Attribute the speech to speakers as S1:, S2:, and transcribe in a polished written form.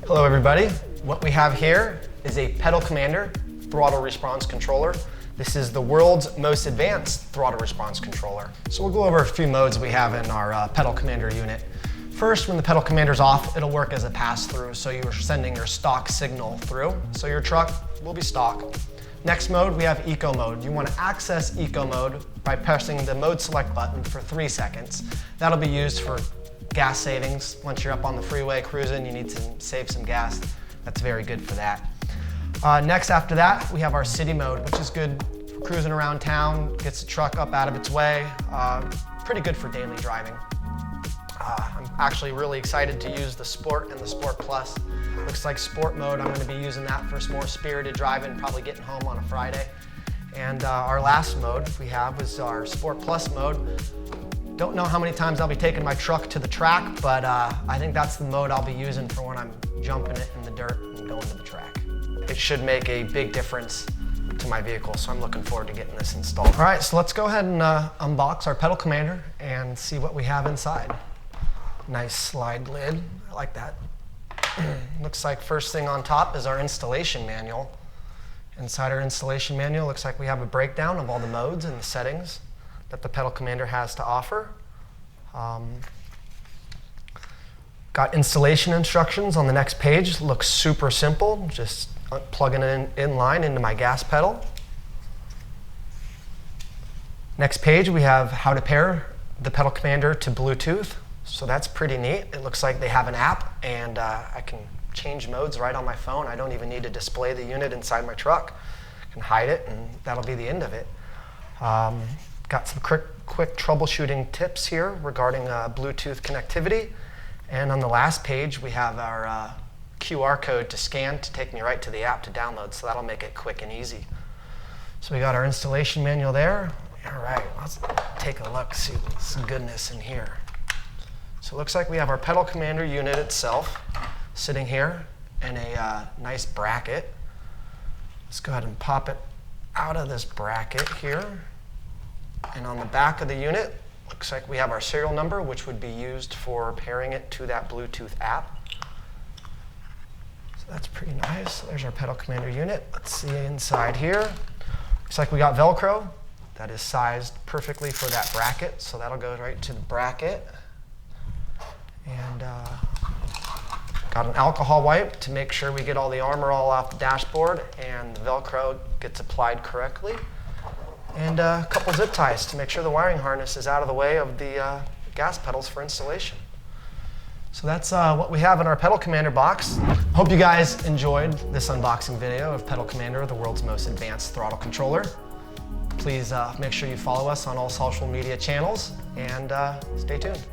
S1: Hello everybody. What we have here is a Pedal Commander throttle response controller. This is the world's most advanced throttle response controller. So we'll go over a few modes we have in our Pedal Commander unit. First, when the Pedal Commander's off, it'll work as a pass-through, so you're sending your stock signal through, so your truck will be stock. Next mode, we have Eco Mode. You want to access Eco Mode by pressing the Mode Select button for 3 seconds. That'll be used for gas savings. Once you're up on the freeway cruising, you need to save some gas. That's very good for that. Next after that, we have our City Mode, which is good for cruising around town, gets the truck up out of its way. Pretty good for daily driving. I'm actually really excited to use the Sport and the Sport Plus. Looks like Sport Mode, I'm going to be using that for some more spirited driving, probably getting home on a Friday. And our last mode we have is our Sport Plus mode. Don't know how many times I'll be taking my truck to the track, but I think that's the mode I'll be using for when I'm jumping it in the dirt and going to the track. It should make a big difference to my vehicle, so I'm looking forward to getting this installed. All right, so let's go ahead and unbox our Pedal Commander and see what we have inside. Nice slide lid, I like that. Looks like first thing on top is our installation manual. Inside our installation manual, looks like we have a breakdown of all the modes and the settings that the Pedal Commander has to offer. Got installation instructions on the next page. Looks super simple, just plugging it in line into my gas pedal. Next page, we have how to pair the Pedal Commander to Bluetooth. So that's pretty neat. It looks like they have an app, and I can change modes right on my phone. I don't even need to display the unit inside my truck. I can hide it, and that'll be the end of it. Got some quick troubleshooting tips here regarding Bluetooth connectivity. And on the last page, we have our QR code to scan to take me right to the app to download, so that'll make it quick and easy. So we got our installation manual there. All right, let's take a look, see some goodness in here. So it looks like we have our Pedal Commander unit itself sitting here in a nice bracket. Let's go ahead and pop it out of this bracket here. And on the back of the unit, looks like we have our serial number, which would be used for pairing it to that Bluetooth app. So that's pretty nice. There's our Pedal Commander unit. Let's see inside here. Looks like we got Velcro that is sized perfectly for that bracket, so that'll go right to the bracket. And got an alcohol wipe to make sure we get all the armor all off the dashboard and the Velcro gets applied correctly. And a couple zip ties to make sure the wiring harness is out of the way of the gas pedals for installation. So that's what we have in our Pedal Commander box. Hope you guys enjoyed this unboxing video of Pedal Commander, the world's most advanced throttle controller. Please make sure you follow us on all social media channels and stay tuned.